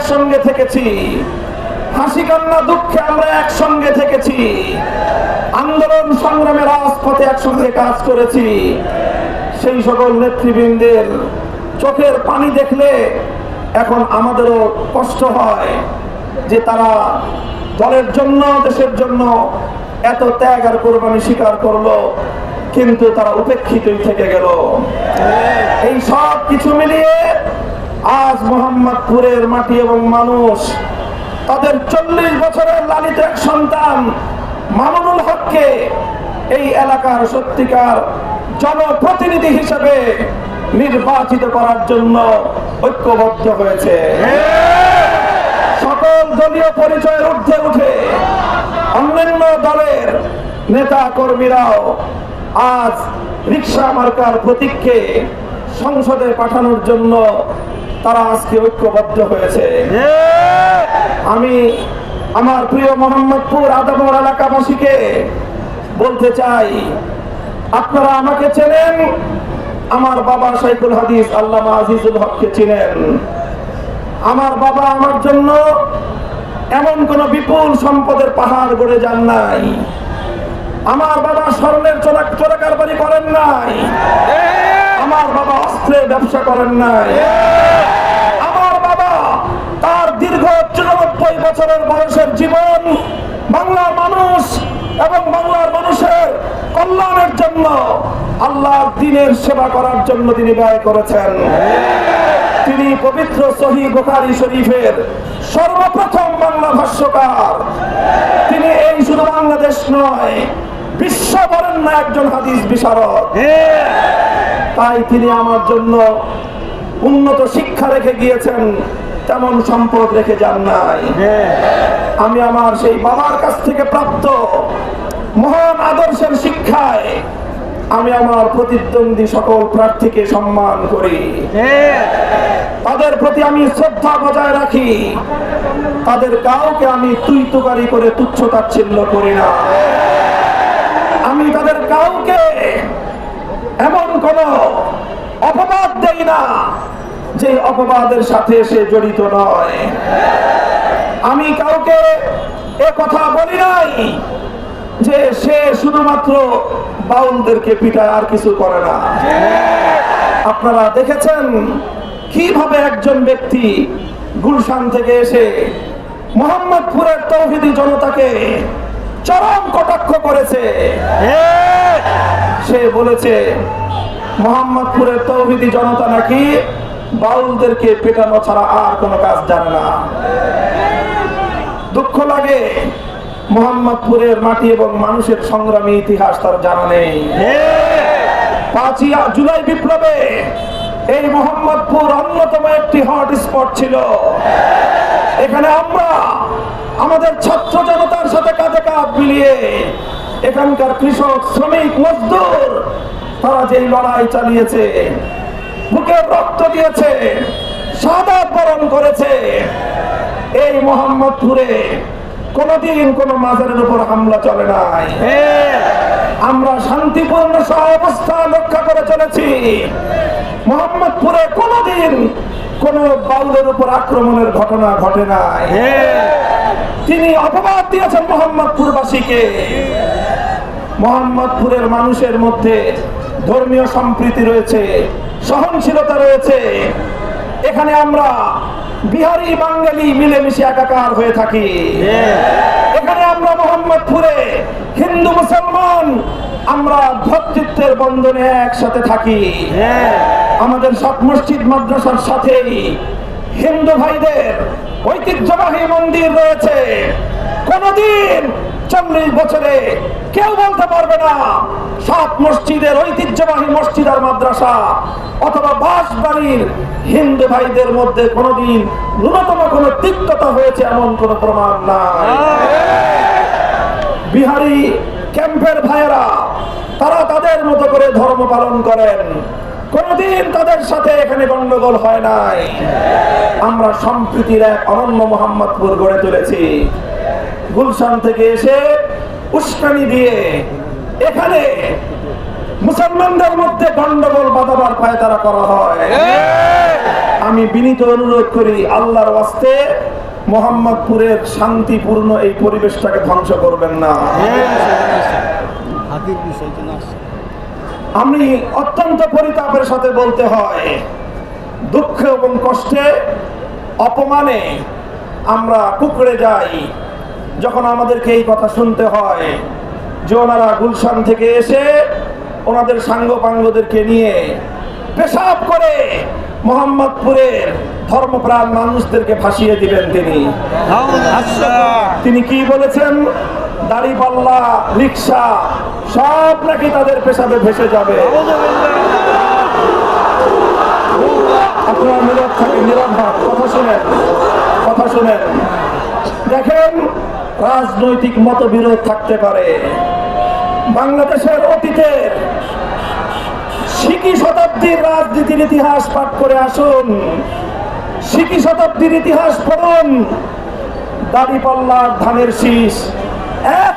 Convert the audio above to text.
একসঙ্গে থেকেছি, হাসি কান্না দুঃখে আমরা একসঙ্গে থেকেছি, আন্দোলন সংগ্রামে রাজপথে একসঙ্গে কাজ করেছি। সেই সকল নেতৃবৃন্দের চোখের পানি দেখলে এখন আমাদেরও কষ্ট হয় যে তারা দলের জন্য, দেশের জন্য এত ত্যাগ আর কোরবানি স্বীকার করলো, কিন্তু তারা উপেক্ষিতই থেকে গেল। এই সব কিছু মিলিয়ে আজ মোহাম্মদপুরের মাটি এবং মানুষ তাদের 40 বছরের লালিত এক সন্তান মামুনুল হককে এই এলাকার সত্যিকার জনপ্রতিনিধি হিসেবে নির্বাচিত করার জন্য ঐক্যবদ্ধ হয়েছে। সকল দলীয় পরিচয়ের ঊর্ধ্বে উঠে অন্যান্য দলের নেতা কর্মীরাও আজ রিকশা মার্কার প্রতীককে সংসদে পাঠানোর জন্য তারা আজকে ঐক্যবদ্ধ হয়েছে। আমি আমার প্রিয় মোহাম্মদপুর আদাবর এলাকাবাসীকে বলতে চাই, আপনারা আমাকে চেনেন, আমার বাবা শাইখুল হাদিস আল্লামা আজিজুল হককে চিনেন। আমার বাবা আমার জন্য এমন কোন বিপুল সম্পদের পাহাড় গড়ে যান নাই। আমার বাবা স্বর্ণের চোরাকারবারি করেন নাই। আমার বাবা অস্ত্রের ব্যবসা করেন নাই। আমার বাবা তার দীর্ঘ 94 বছরের বয়সের জীবন বাংলার মানুষ এবং বাংলার মানুষের কল্যাণের জন্য, আল্লাহর দ্বীনের সেবা করার জন্য তিনি ব্যয় করেছেন। তিনি পবিত্র সহিহ বুখারী শরীফের সর্বপ্রথম বাংলা ভাষ্যকার। তিনি এই শুধু বাংলাদেশ নয়, বিশ্ব বরেণ্য একজন হাদিস বিশারদ। তাই তিনি আমার জন্য উন্নত শিক্ষা রেখে গিয়েছেন, তেমন সম্পদ রেখে যান নাই। আমি আমার সেই বাবার কাছ থেকে প্রাপ্ত মহান আদর্শের শিক্ষায় আমি আমার প্রতিদ্বন্দ্বী সকল প্রার্থীকে সম্মান করি, তাদের প্রতি আমি শ্রদ্ধা বজায় রাখি, তাদের কাউকে আমি তুই তুকারি করে তুচ্ছ তাচ্ছিল্য করি না। আমি তাদের কাউকে এমন কোন অপবাদ দেই না যে অপবাদের সাথে সে জড়িত নয়। আমি কাউকে এ কথা বলি নাই যে সে শুধুমাত্র বাউলদেরকে পিটায়, আর কিছু করে না। আপনারা দেখেছেন কিভাবে একজন ব্যক্তি গুলশান থেকে এসে মোহাম্মদপুরের তৌহিদি জনতাকে চরম কটাক্ষ করেছে। সে বলেছে মোহাম্মদপুরের তৌহিদি জনতা নাকি বাউলদেরকে পেটানো ছাড়া আর কোনো কাজ জানে না। দুঃখ লাগে, মোহাম্মদপুরের মাটি এবং মানুষের সংগ্রামী ইতিহাস তার জানা নেই। 5ই জুলাই বিপ্লবে এই মোহাম্মদপুর অন্যতম একটি হট স্পট ছিল। এখানে আমরা আমাদের ছাত্র জনতার সাথে কাঁধে কাঁধ মিলিয়ে এখানকার কৃষক, শ্রমিক, মজদুর তারা যেই লড়াই চালিয়েছে, বুকের রক্ত দিয়েছে, শাহাদাত বরণ করেছে, এই মোহাম্মদপুরে কোনদিন কোন মাজারের উপর হামলা চলে নাই। আমরা শান্তিপূর্ণ সহাবস্থান রক্ষা করে চলেছি। মোহাম্মদপুরে কোনদিন কোন বাউলের উপর আক্রমণের ঘটনা ঘটে নাই। তিনি অপবাদ দিয়েছেন মোহাম্মদপুরবাসীকে। মোহাম্মদপুরের মানুষের মধ্যে ধর্মীয় সম্প্রীতি রয়েছে, সহনশীলতা রয়েছে। এখানে আমরা বিহারি বাঙালি মিলেমিশে একাকার হয়ে থাকি। এখানে আমরা মোহাম্মদপুরে হিন্দু মুসলমান আমরা ভ্রাতৃত্বের বন্ধনে একসাথে থাকি। আমাদের সব মসজিদ মাদ্রাসার সাথে হিন্দু ভাইদের ঐতিহ্যবাহী মন্দির রয়েছে। কোনদিন 40 বছরে কেউ বলতে পারবে না সাত মসজিদের ঐতিহ্যবাহী মসজিদ আর মাদ্রাসা অথবা বাসবাড়ির হিন্দু ভাইদের মধ্যে কোনদিন ন্যূনতম কোন তিক্ততা হয়েছে এমন কোন প্রমাণ নাই। বিহারি ক্যাম্পের ভাইয়েরা তারা তাদের মতো করে ধর্ম পালন করেন, কোনদিন তাদের সাথে এখানে গন্ডগোল হয় নাই। আমরা সম্প্রীতির এক অনন্য মোহাম্মদপুর গড়ে তুলেছি। গুলশান থেকে এসে উস্কানি দিয়ে এখানে মুসলমানদের মধ্যে গন্ডগোল বাঁধাবার পায়তারা করা হয়। আমি বিনীত অনুরোধ করি, আল্লাহর ওয়াস্তে মোহাম্মদপুরের শান্তিপূর্ণ এই পরিবেশটাকে ধ্বংস করবেন না। আমি অত্যন্ত পরিতাপের সাথে বলতে হয়, দুঃখ এবং কষ্টে, অপমানে আমরা কুঁকড়ে যাই যখন আমাদেরকে এই কথা শুনতে হয় যে ওনারা গুলশান থেকে এসে ওনাদের সাঙ্গপাঙ্গদেরকে নিয়ে পেশাব করে মোহাম্মদপুরের ধর্মপ্রাণ মানুষদেরকে ভাসিয়ে দিবেন। তিনি কি বলেছেন? দাড়িপাল্লা, রিক্সা সব নাকি তাদের পেশাবে ভেসে যাবে। আপনারা নীরব থাকেন, নীরব হন, কথা শুনেন। দেখেন, রাজনৈতিক মতবিরোধ থাকতে পারে। বাংলাদেশের অতীতের শিকি শতাব্দীর রাজনীতির ইতিহাস পাঠ করে আসুন, শিকি শতাব্দীর ইতিহাস পড়ুন। দাড়িপাল্লার ধানের শীষ